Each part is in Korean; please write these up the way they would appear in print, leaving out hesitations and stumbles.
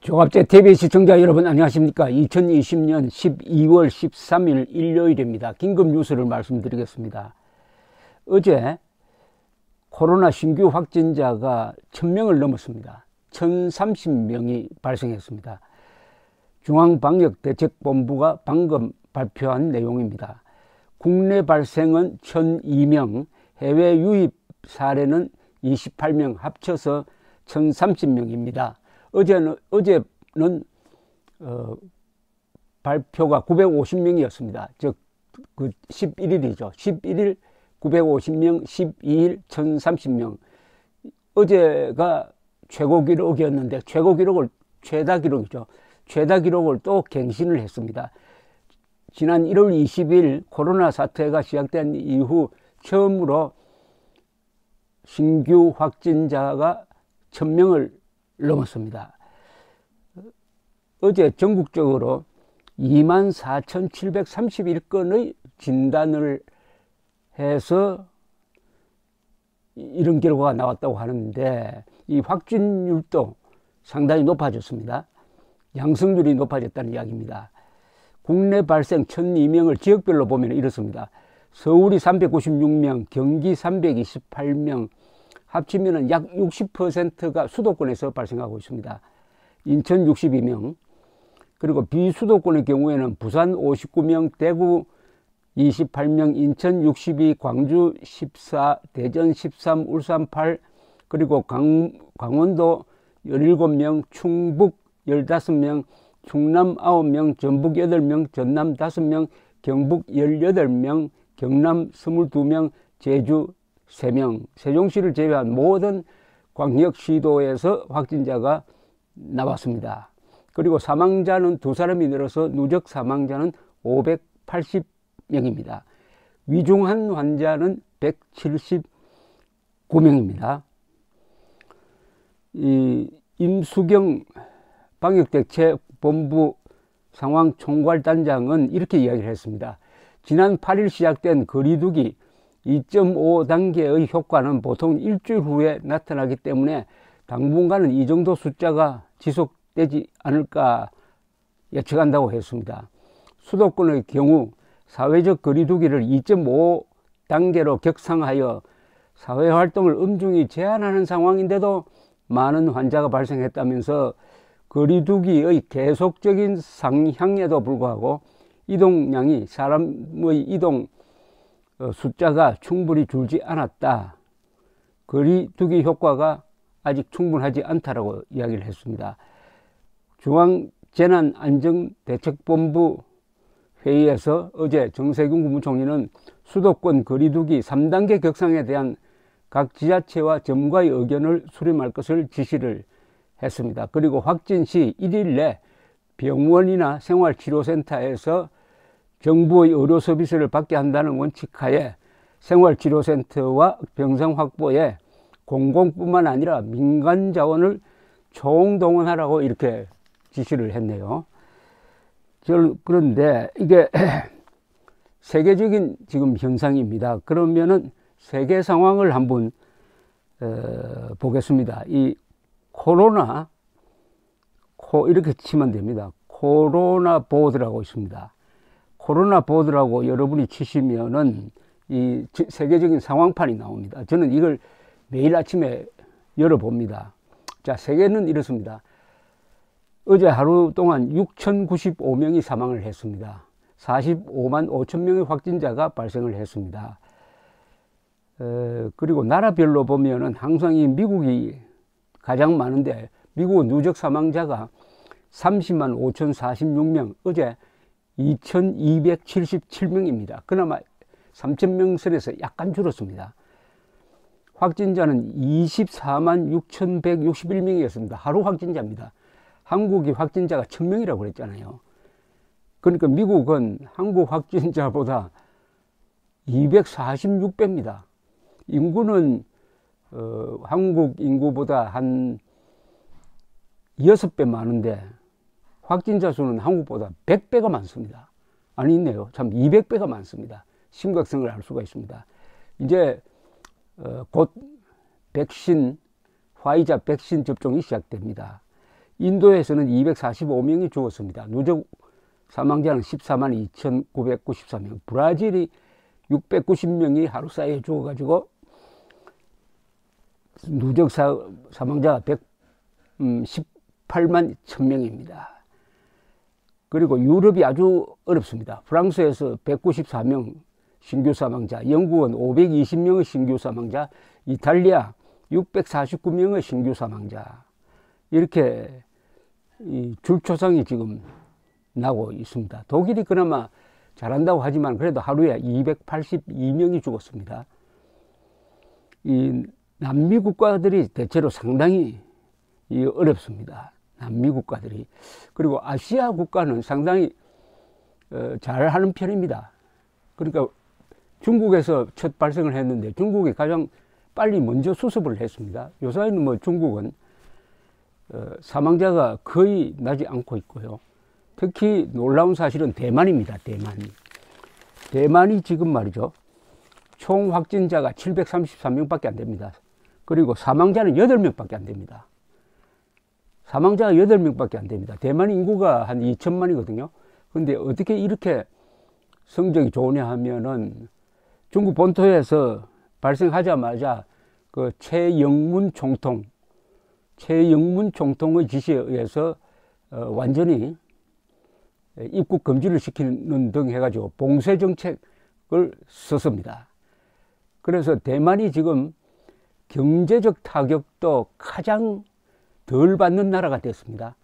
조갑제 TV 시청자 여러분 안녕하십니까. 2020년 12월 13일 일요일입니다. 긴급 뉴스를 말씀드리겠습니다. 어제 코로나 신규 확진자가 1000명을 넘었습니다. 1030명이 발생했습니다. 중앙방역대책본부가 방금 발표한 내용입니다. 국내 발생은 1002명, 해외 유입 사례는 28명, 합쳐서 1030명입니다. 어제는 발표가 950명이었습니다. 즉, 11일이죠. 11일 950명, 12일 1030명. 어제가 최고 기록이었는데, 최다 기록이죠. 최다 기록을 또 갱신을 했습니다. 지난 1월 20일 코로나 사태가 시작된 이후 처음으로 신규 확진자가 1000명을 넘었습니다. 어제 전국적으로 24,731건의 진단을 해서 이런 결과가 나왔다고 하는데, 이 확진율도 상당히 높아졌습니다. 양성률이 높아졌다는 이야기입니다. 국내 발생 1002명을 지역별로 보면 이렇습니다. 서울이 396명, 경기 328명, 합치면 약 60%가 수도권에서 발생하고 있습니다. 인천 62명, 그리고 비수도권의 경우에는 부산 59명, 대구 28명, 인천 62, 광주 14, 대전 13, 울산 8, 그리고 강원도 17명, 충북 15명, 충남 9명, 전북 8명, 전남 5명, 경북 18명, 경남 22명, 제주 3명, 세종시를 제외한 모든 광역시도에서 확진자가 나왔습니다. 그리고 사망자는 2사람이 늘어서 누적 사망자는 580명입니다. 위중한 환자는 179명입니다. 이 임수경 방역대책본부 상황총괄단장은 이렇게 이야기를 했습니다. 지난 8일 시작된 거리두기 2.5단계의 효과는 보통 일주일 후에 나타나기 때문에 당분간은 이 정도 숫자가 지속되지 않을까 예측한다고 했습니다. 수도권의 경우 사회적 거리두기를 2.5단계로 격상하여 사회활동을 엄중히 제한하는 상황인데도 많은 환자가 발생했다면서 거리두기의 계속적인 상향에도 불구하고 이동량이 사람의 이동 숫자가 충분히 줄지 않았다. 거리두기 효과가 아직 충분하지 않다라고 이야기를 했습니다. 중앙재난안전대책본부 회의에서 어제 정세균 국무총리는 수도권 거리두기 3단계 격상에 대한 각 지자체와 전문가의 의견을 수렴할 것을 지시를 했습니다. 그리고 확진 시 1일 내 병원이나 생활치료센터에서 정부의 의료 서비스를 받게 한다는 원칙하에 생활치료센터와 병상 확보에 공공뿐만 아니라 민간 자원을 총동원하라고 이렇게 지시를 했네요. 그런데 이게 세계적인 지금 현상입니다. 그러면은 세계 상황을 한번 보겠습니다. 이 코로나, 이렇게 치면 됩니다. 코로나 보드라고 있습니다. 코로나 보드라고 여러분이 치시면은 이 세계적인 상황판이 나옵니다. 저는 이걸 매일 아침에 열어봅니다. 자, 세계는 이렇습니다. 어제 하루 동안 6,095명이 사망을 했습니다. 45만 5천 명의 확진자가 발생을 했습니다. 그리고 나라별로 보면은 항상 이 미국이 가장 많은데, 미국은 누적 사망자가 30만 5,046명, 어제 2,277명입니다. 그나마 3,000명 선에서 약간 줄었습니다. 확진자는 24만 6,161명이었습니다. 하루 확진자입니다. 한국이 확진자가 1000명이라고 그랬잖아요. 그러니까 미국은 한국 확진자보다 246배입니다. 인구는 한국 인구보다 한 6배 많은데 확진자 수는 한국보다 100배가 많습니다. 아니, 있네요. 참 200배가 많습니다. 심각성을 알 수가 있습니다. 이제 곧 화이자 백신 접종이 시작됩니다. 인도에서는 245명이 죽었습니다. 누적 사망자는 14만 2,994명. 브라질이 690명이 하루 사이에 죽어가지고 누적 사망자가 18만 1000명입니다. 그리고 유럽이 아주 어렵습니다. 프랑스에서 194명 신규 사망자, 영국은 520명의 신규 사망자, 이탈리아 649명의 신규 사망자, 이렇게 이 줄초상이 지금 나고 있습니다. 독일이 그나마 잘한다고 하지만 그래도 하루에 282명이 죽었습니다. 이 남미 국가들이 대체로 상당히 어렵습니다. 남미 국가들이. 그리고 아시아 국가는 상당히 잘하는 편입니다. 그러니까 중국에서 첫 발생을 했는데 중국이 가장 빨리 먼저 수습을 했습니다. 요사이는 뭐 중국은 사망자가 거의 나지 않고 있고요. 특히 놀라운 사실은 대만입니다. 대만이 지금 말이죠, 총 확진자가 733명밖에 안 됩니다. 그리고 사망자는 8명밖에 안 됩니다. 사망자가 8명밖에 안 됩니다. 대만 인구가 한 2천만이거든요. 근데 어떻게 이렇게 성적이 좋으냐 하면은 중국 본토에서 발생하자마자 그 최영문 총통의 지시에 의해서 완전히 입국 금지를 시키는 등 해가지고 봉쇄 정책을 썼습니다. 그래서 대만이 지금 경제적 타격도 가장 덜 받는 나라가 됐습니다.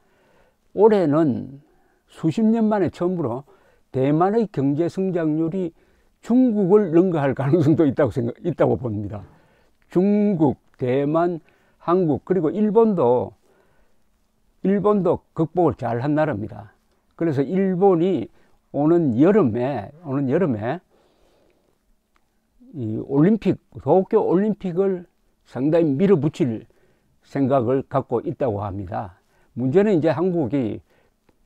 올해는 수십 년 만에 처음으로 대만의 경제 성장률이 중국을 능가할 가능성도 있다고 봅니다. 중국, 대만, 한국, 그리고 일본도 극복을 잘한 나라입니다. 그래서 일본이 오는 여름에 이 도쿄 올림픽을 상당히 밀어붙일 생각을 갖고 있다고 합니다. 문제는 이제 한국이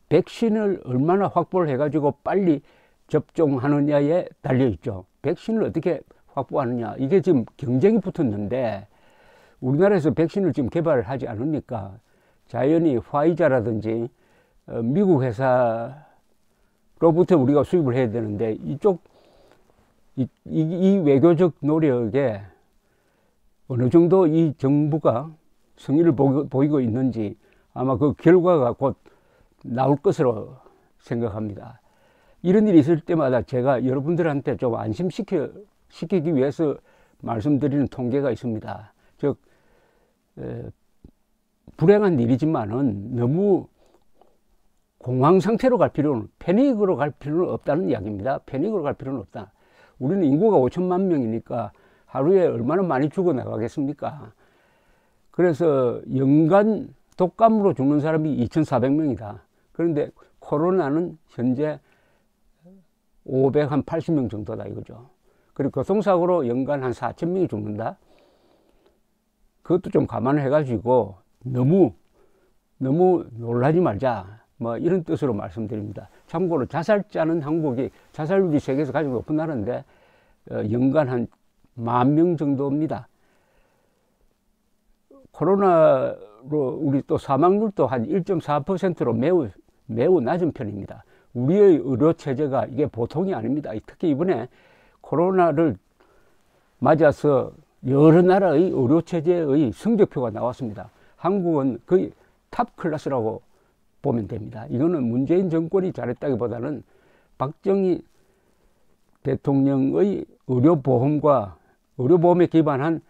백신을 얼마나 확보를 해가지고 빨리 접종하느냐에 달려있죠. 백신을 어떻게 확보하느냐, 이게 지금 경쟁이 붙었는데 우리나라에서 백신을 지금 개발을 하지 않으니까 자연히 화이자라든지 미국 회사로부터 우리가 수입을 해야 되는데 이 외교적 노력에 어느 정도 이 정부가 성의를 보이고 있는지 아마 그 결과가 곧 나올 것으로 생각합니다. 이런 일이 있을 때마다 제가 여러분들한테 좀 안심시키기 위해서 말씀드리는 통계가 있습니다. 즉 불행한 일이지만은 너무 공황 상태로 갈 필요는, 패닉으로 갈 필요는 없다는 이야기입니다. 패닉으로 갈 필요는 없다. 우리는 인구가 5천만 명이니까 하루에 얼마나 많이 죽어나가겠습니까? 그래서 연간 독감으로 죽는 사람이 2,400명이다. 그런데 코로나는 현재 580명 정도다 이거죠. 그리고 교통사고로 연간 한 4,000명이 죽는다. 그것도 좀 감안을 해가지고 너무 놀라지 말자, 뭐 이런 뜻으로 말씀드립니다. 참고로 자살자는 한국이 자살률이 세계에서 가장 높은 나라인데 연간 한 10,000명 정도입니다. 코로나로 우리 또 사망률도 한 1.4%로 매우 낮은 편입니다. 우리의 의료 체제가 이게 보통이 아닙니다. 특히 이번에 코로나를 맞아서 여러 나라의 의료 체제의 성적표가 나왔습니다. 한국은 거의 탑 클래스라고 보면 됩니다. 이거는 문재인 정권이 잘했다기보다는 박정희 대통령의 의료보험에 기반한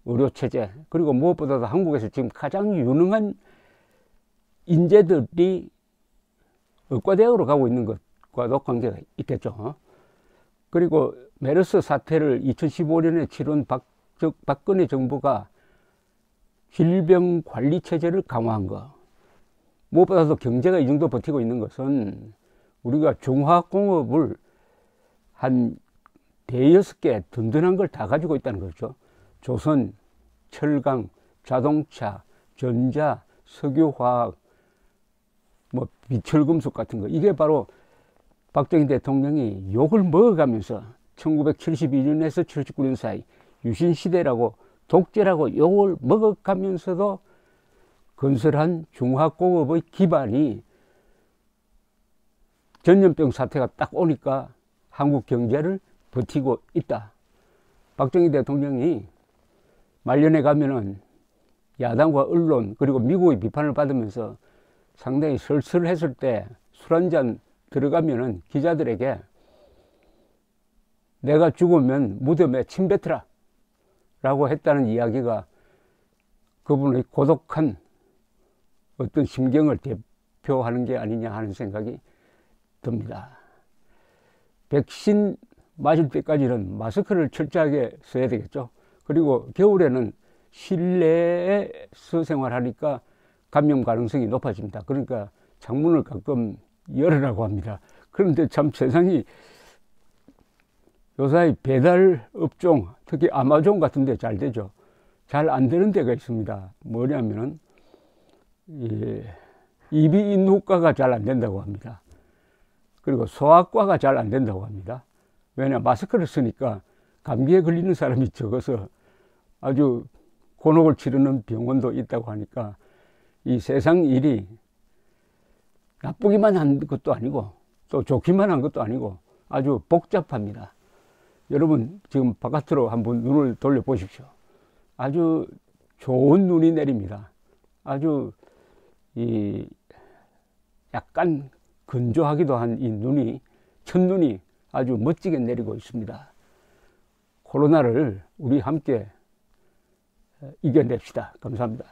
의료체제, 그리고 무엇보다도 한국에서 지금 가장 유능한 인재들이 의과대학으로 가고 있는 것과도 관계가 있겠죠. 그리고 메르스 사태를 2015년에 치른 박근혜 정부가 질병관리체제를 강화한 것, 무엇보다도 경제가 이 정도 버티고 있는 것은 우리가 중화공업을 한 대여섯 개 든든한 걸 다 가지고 있다는 거죠. 조선, 철강, 자동차, 전자, 석유화학, 뭐 비철금속 같은 거, 이게 바로 박정희 대통령이 욕을 먹어가면서 1972년에서 79년 사이 유신시대라고 독재라고 욕을 먹어가면서도 건설한 중화공업의 기반이 전염병 사태가 딱 오니까 한국 경제를 버티고 있다. 박정희 대통령이 말년에 가면은 야당과 언론 그리고 미국의 비판을 받으면서 상당히 설설했을 때 술 한잔 들어가면은 기자들에게 내가 죽으면 무덤에 침 뱉으라 라고 했다는 이야기가 그분의 고독한 어떤 심경을 대표하는 게 아니냐 하는 생각이 듭니다. 백신 맞을 때까지는 마스크를 철저하게 써야 되겠죠. 그리고 겨울에는 실내에서 생활하니까 감염 가능성이 높아집니다. 그러니까 창문을 가끔 열으라고 합니다. 그런데 참 세상이 요사이 배달 업종, 특히 아마존 같은 데 잘 되죠. 잘 안 되는 데가 있습니다. 뭐냐면은 이비인후과가 잘 안 된다고 합니다. 그리고 소아과가 잘 안 된다고 합니다. 왜냐, 마스크를 쓰니까 감기에 걸리는 사람이 적어서 아주 곤혹을 치르는 병원도 있다고 하니까 이 세상 일이 나쁘기만 한 것도 아니고 또 좋기만 한 것도 아니고 아주 복잡합니다. 여러분 지금 바깥으로 한번 눈을 돌려보십시오. 아주 좋은 눈이 내립니다. 아주 약간 건조하기도 한 이 눈이, 첫눈이 아주 멋지게 내리고 있습니다. 코로나를 우리 함께 이겨냅시다. 감사합니다.